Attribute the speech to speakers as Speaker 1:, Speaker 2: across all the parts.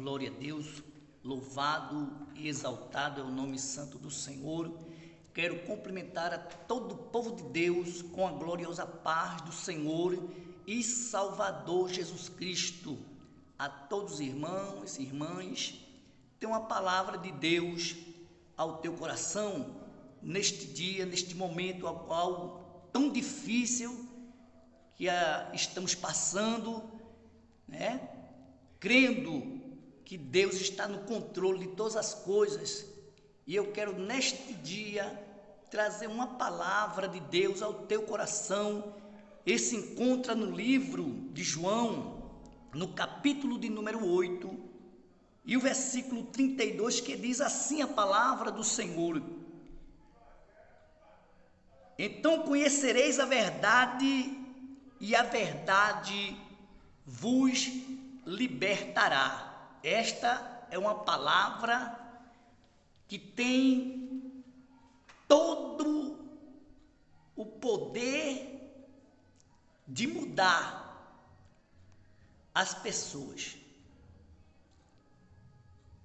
Speaker 1: Glória a Deus, louvado e exaltado é o nome santo do Senhor. Quero cumprimentar a todo o povo de Deus com a gloriosa paz do Senhor e Salvador Jesus Cristo. A todos os irmãos e irmãs, tem uma palavra de Deus ao teu coração neste dia, neste momento ao qual tão difícil que estamos passando, né? Crendo que Deus está no controle de todas as coisas, e eu quero neste dia trazer uma palavra de Deus ao teu coração. Esse encontra no livro de João, no capítulo de número 8, e o versículo 32, que diz assim a palavra do Senhor: então conhecereis a verdade, e a verdade vos libertará. Esta é uma palavra que tem todo o poder de mudar as pessoas.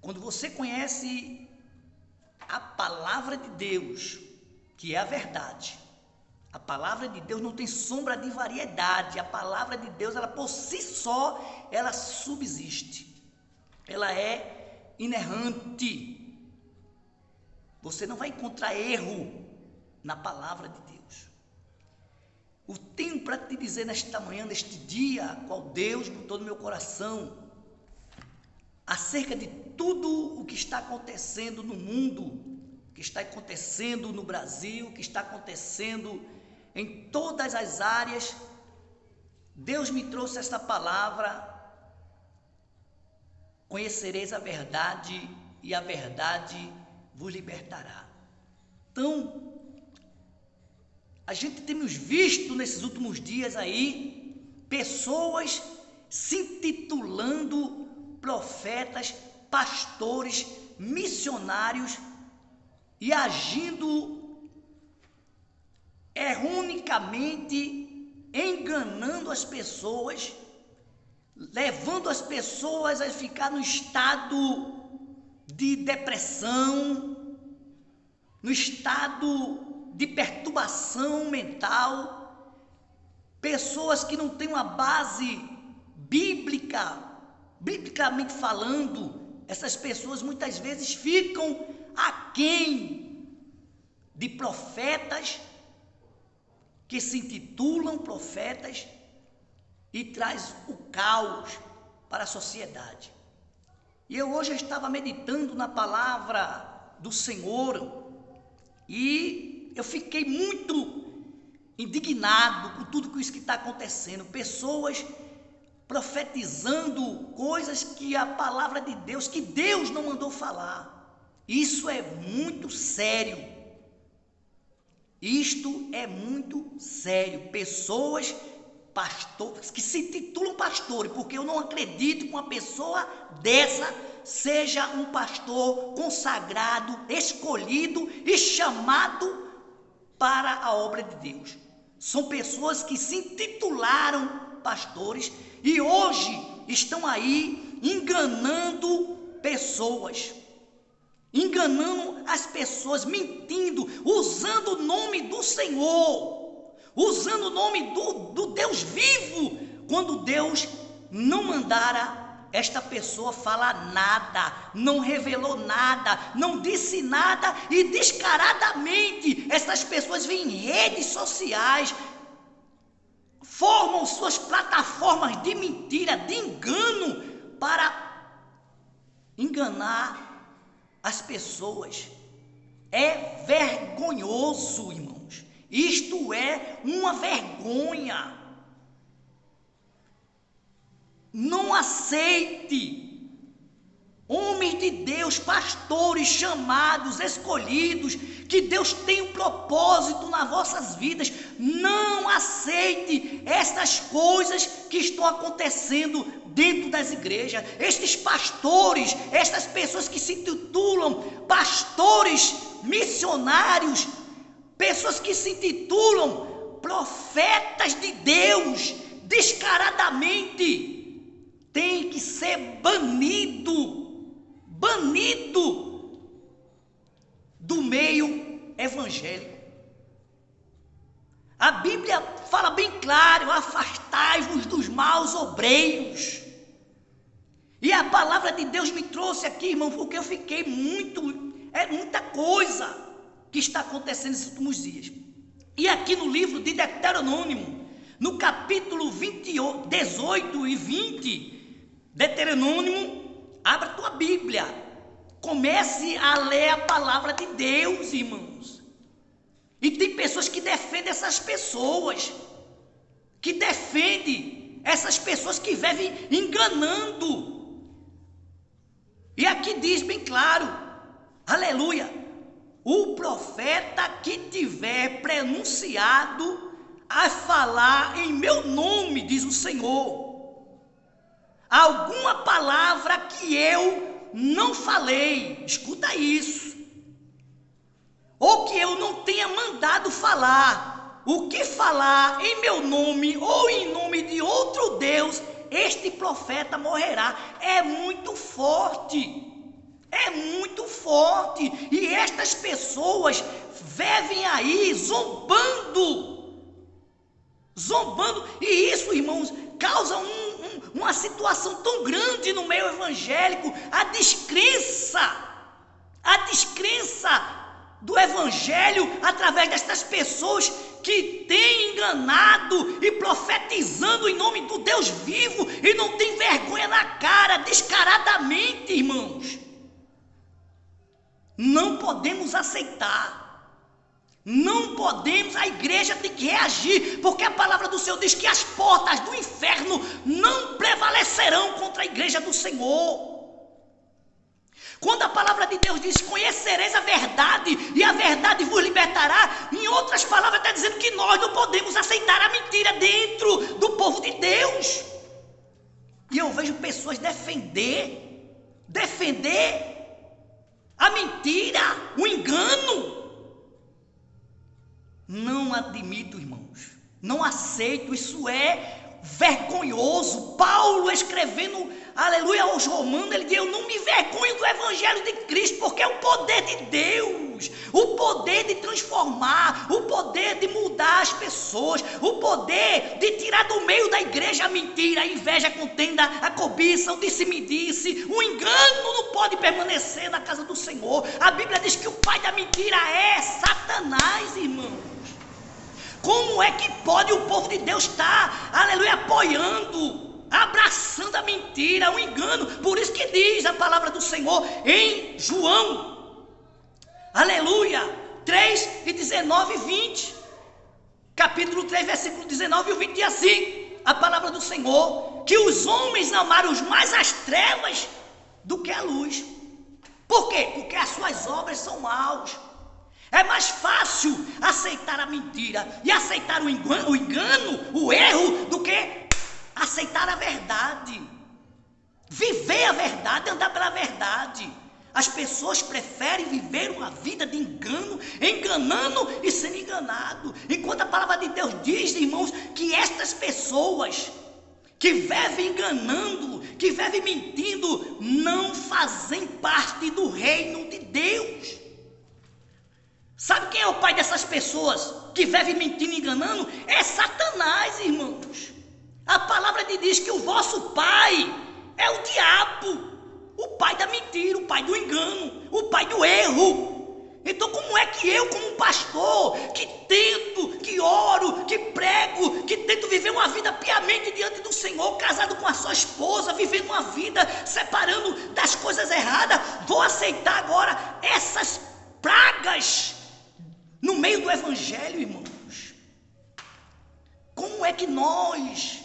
Speaker 1: Quando você conhece a palavra de Deus, que é a verdade, a palavra de Deus não tem sombra de variedade. A palavra de Deus, ela por si só, ela subsiste. Ela é inerrante. Você não vai encontrar erro na palavra de Deus. Eu tenho para te dizer nesta manhã, neste dia, qual Deus botou no meu coração, acerca de tudo o que está acontecendo no mundo, que está acontecendo no Brasil, que está acontecendo em todas as áreas. Deus me trouxe esta palavra: conhecereis a verdade, e a verdade vos libertará. Então, a gente temos visto nesses últimos dias aí, pessoas se intitulando profetas, pastores, missionários, e agindo erronicamente, enganando as pessoas, levando as pessoas a ficar no estado de depressão, no estado de perturbação mental, pessoas que não têm uma base bíblica, biblicamente falando. Essas pessoas muitas vezes ficam aquém de profetas que se intitulam profetas e traz o caos para a sociedade. E eu hoje estava meditando na palavra do Senhor e eu fiquei muito indignado com tudo isso que está acontecendo. Pessoas profetizando coisas que a palavra de Deus, que Deus não mandou falar. Isso é muito sério. Isto é muito sério. Pessoas, pastores, que se intitulam pastores, porque eu não acredito que uma pessoa dessa seja um pastor consagrado, escolhido e chamado para a obra de Deus. São pessoas que se intitularam pastores e hoje estão aí enganando pessoas, enganando as pessoas, mentindo, usando o nome do Senhor, usando o nome do Deus vivo, quando Deus não mandara esta pessoa falar nada, não revelou nada, não disse nada, e descaradamente essas pessoas vêm em redes sociais, formam suas plataformas de mentira, de engano, para enganar as pessoas. É vergonhoso, irmãos. Isto é uma vergonha. Não aceite. Homens de Deus, pastores chamados, escolhidos, que Deus tem um propósito nas vossas vidas. Não aceite estas coisas que estão acontecendo dentro das igrejas. Estes pastores, estas pessoas que se intitulam pastores, missionários, pessoas que se intitulam profetas de Deus, descaradamente tem que ser banido do meio evangélico. A Bíblia fala bem claro: afastai-vos dos maus obreiros. E a palavra de Deus me trouxe aqui, irmão, porque eu fiquei muita coisa que está acontecendo nesses últimos dias. E aqui no livro de Deuteronômio, no capítulo 18 e 20, Deuteronômio, abra a tua Bíblia, comece a ler a palavra de Deus, irmãos. E tem pessoas que defendem essas pessoas, que vivem enganando. E aqui diz bem claro, aleluia: o profeta que tiver pronunciado a falar em meu nome, diz o Senhor, alguma palavra que eu não falei, escuta isso, ou que eu não tenha mandado falar, o que falar em meu nome ou em nome de outro Deus, este profeta morrerá. É muito forte. E estas pessoas vivem aí zombando, e isso, irmãos, causa uma situação tão grande no meio evangélico, a descrença do evangelho através destas pessoas que têm enganado e profetizando em nome do Deus vivo e não tem vergonha na cara, descaradamente, irmãos. Não podemos aceitar, a igreja tem que reagir, porque a palavra do Senhor diz que as portas do inferno não prevalecerão contra a igreja do Senhor. Quando a palavra de Deus diz: conhecereis a verdade e a verdade vos libertará, em outras palavras está dizendo que nós não podemos aceitar a mentira dentro do povo de Deus. E eu vejo pessoas defender a mentira, o engano. Não admito, irmãos, não aceito, isso é vergonhoso. Paulo, escrevendo, aleluia, aos Romanos, ele diz: eu não me vergonho do evangelho de Cristo, porque é o poder de Deus, o poder de transformar, o poder de mudar as pessoas, o poder de tirar do meio da igreja a mentira, a inveja, a contenda, a cobiça, o disse-me-disse. O engano não pode permanecer na casa do Senhor. A Bíblia diz que o pai da mentira é Satanás, irmão. Como é que pode o povo de Deus estar, aleluia, apoiando, abraçando a mentira, o engano? Por isso que diz a palavra do Senhor em João, aleluia, 3 e 19 e 20, capítulo 3, versículo 19 e 20, diz assim a palavra do Senhor: que os homens amaram mais as trevas do que a luz. Por quê? Porque as suas obras são maus. É mais fácil aceitar a mentira e aceitar o engano, o erro, do que aceitar a verdade, viver a verdade, andar pela verdade. As pessoas preferem viver uma vida de engano, enganando e sendo enganado, enquanto a palavra de Deus diz, irmãos, que estas pessoas que vivem enganando, que vivem mentindo, não fazem parte do reino de Deus. Sabe quem é o pai dessas pessoas que vivem mentindo e enganando? É Satanás, irmãos. A palavra de Deus diz que o vosso pai é o diabo, o pai da mentira, o pai do engano, o pai do erro. Então como é que eu, como pastor, que tento, que oro, que prego, que tento viver uma vida piamente diante do Senhor, casado com a sua esposa, vivendo uma vida separando das coisas erradas, vou aceitar agora essas pragas no meio do evangelho, irmãos? Como é que nós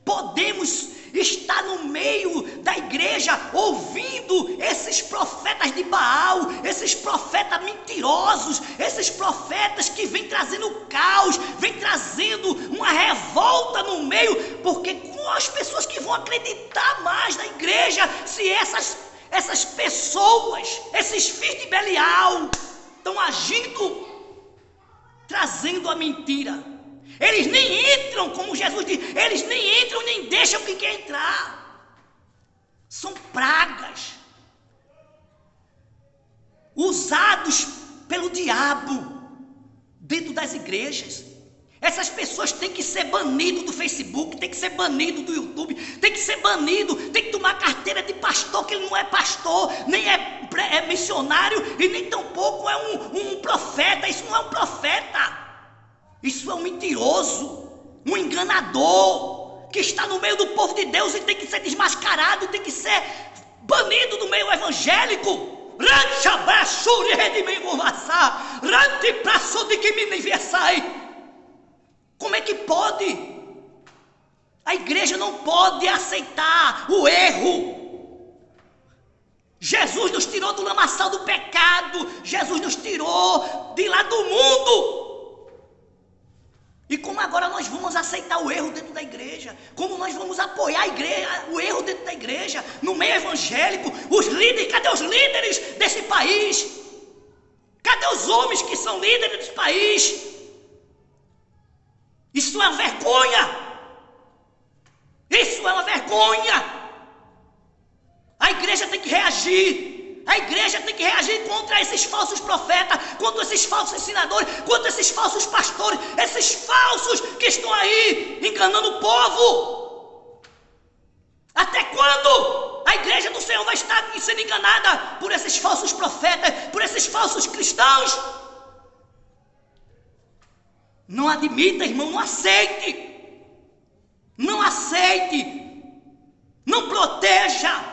Speaker 1: podemos estar no meio da igreja ouvindo esses profetas de Baal, esses profetas mentirosos, esses profetas que vêm trazendo caos, vêm trazendo uma revolta no meio? Porque com as pessoas que vão acreditar mais na igreja, se essas pessoas, esses filhos de Belial, estão agindo, trazendo a mentira. Eles nem entram, como Jesus diz, eles nem entram, nem deixam quem quer entrar. São pragas usados pelo diabo dentro das igrejas. Essas pessoas têm que ser banidas do Facebook, têm que ser banidas do YouTube, têm que ser banidos, têm que tomar carteira de pastor, que ele não é pastor, nem é missionário e nem tampouco é um profeta. Isso não é um profeta, isso é um mentiroso, um enganador, que está no meio do povo de Deus e tem que ser desmascarado, tem que ser banido do meio evangélico. Como é que pode? A igreja não pode aceitar o erro. Jesus nos tirou do lamaçal do pecado, Jesus nos tirou de lá do mundo. E como agora nós vamos aceitar o erro dentro da igreja? Como nós vamos apoiar a igreja, o erro dentro da igreja, no meio evangélico? Os líderes, cadê os líderes desse país? Cadê os homens que são líderes desse país? Isso é uma vergonha. Isso é uma vergonha. A igreja tem que reagir. A igreja tem que reagir contra esses falsos profetas, contra esses falsos ensinadores, contra esses falsos pastores, esses falsos que estão aí enganando o povo. Até quando a igreja do Senhor vai estar sendo enganada por esses falsos profetas, por esses falsos cristãos? Não admita, irmão, não aceite. Não aceite. Não proteja.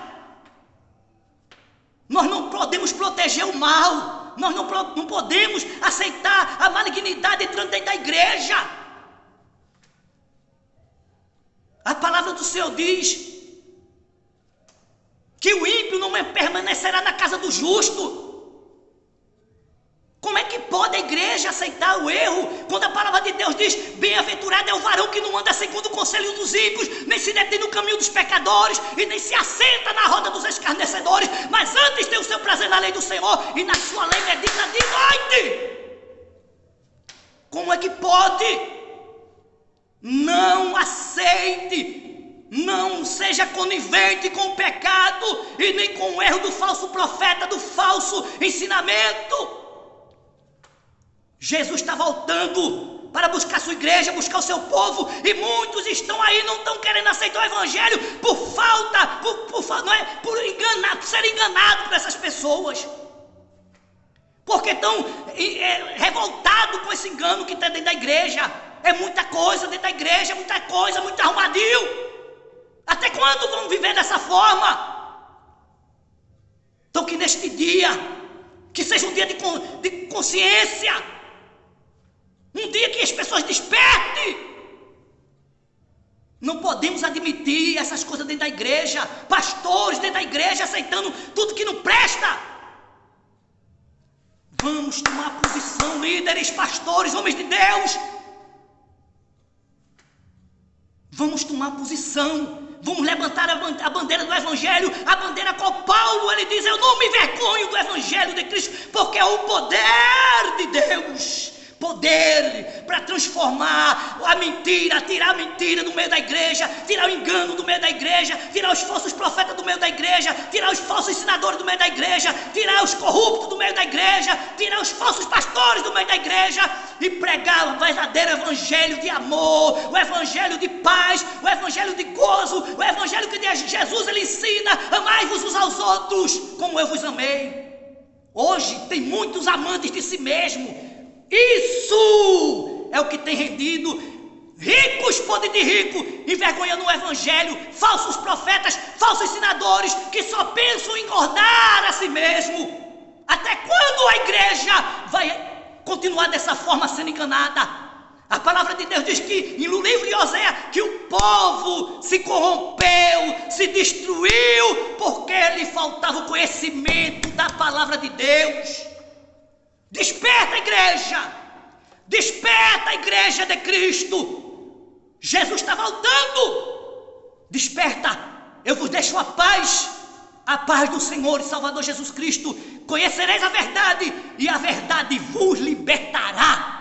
Speaker 1: Nós não podemos proteger o mal. Nós não podemos aceitar a malignidade entrando dentro da igreja. A palavra do Senhor diz que o ímpio não permanecerá na casa do justo. Como é que pode a igreja aceitar o erro, quando a palavra de Deus diz: bem-aventurado é o varão que não anda segundo o conselho dos ímpios, nem se detém no caminho dos pecadores, e nem se assenta na roda dos escarnecedores, mas antes tem o seu prazer na lei do Senhor, e na sua lei medita de noite. Como é que pode? Não aceite, não seja conivente com o pecado, e nem com o erro do falso profeta, do falso ensinamento. Jesus está voltando para buscar sua igreja, buscar o seu povo, e muitos estão aí, não estão querendo aceitar o evangelho por falta, por ser enganado por essas pessoas, porque estão revoltados com esse engano que está dentro da igreja. É muita coisa dentro da igreja, muita coisa, muito arrumadinho. Até quando vamos viver dessa forma? Então que neste dia, que seja um dia de consciência, um dia que as pessoas despertem. Não podemos admitir essas coisas dentro da igreja, pastores dentro da igreja aceitando tudo que não presta. Vamos tomar posição, líderes, pastores, homens de Deus. Vamos tomar posição. Vamos levantar a bandeira do evangelho, a bandeira qual Paulo ele diz: eu não me envergonho do evangelho de Cristo, porque é o poder de Deus. Poder para transformar a mentira, tirar a mentira do meio da igreja, tirar o engano do meio da igreja, tirar os falsos profetas do meio da igreja, tirar os falsos ensinadores do meio da igreja, tirar os corruptos do meio da igreja, tirar os falsos pastores do meio da igreja e pregar o verdadeiro evangelho de amor, o evangelho de paz, o evangelho de gozo, o evangelho que Jesus ele ensina: amai-vos uns aos outros como eu vos amei. Hoje tem muitos amantes de si mesmo. Isso é o que tem rendido ricos, poder de rico, envergonhando o evangelho, falsos profetas, falsos ensinadores que só pensam em engordar a si mesmo. Até quando a igreja vai continuar dessa forma sendo enganada? A palavra de Deus diz que no livro de Oséias que o povo se corrompeu, se destruiu, porque lhe faltava o conhecimento da palavra de Deus. Desperta, igreja! Desperta, a igreja de Cristo! Jesus está voltando! Desperta! Eu vos deixo a paz do Senhor e Salvador Jesus Cristo. Conhecereis a verdade, e a verdade vos libertará.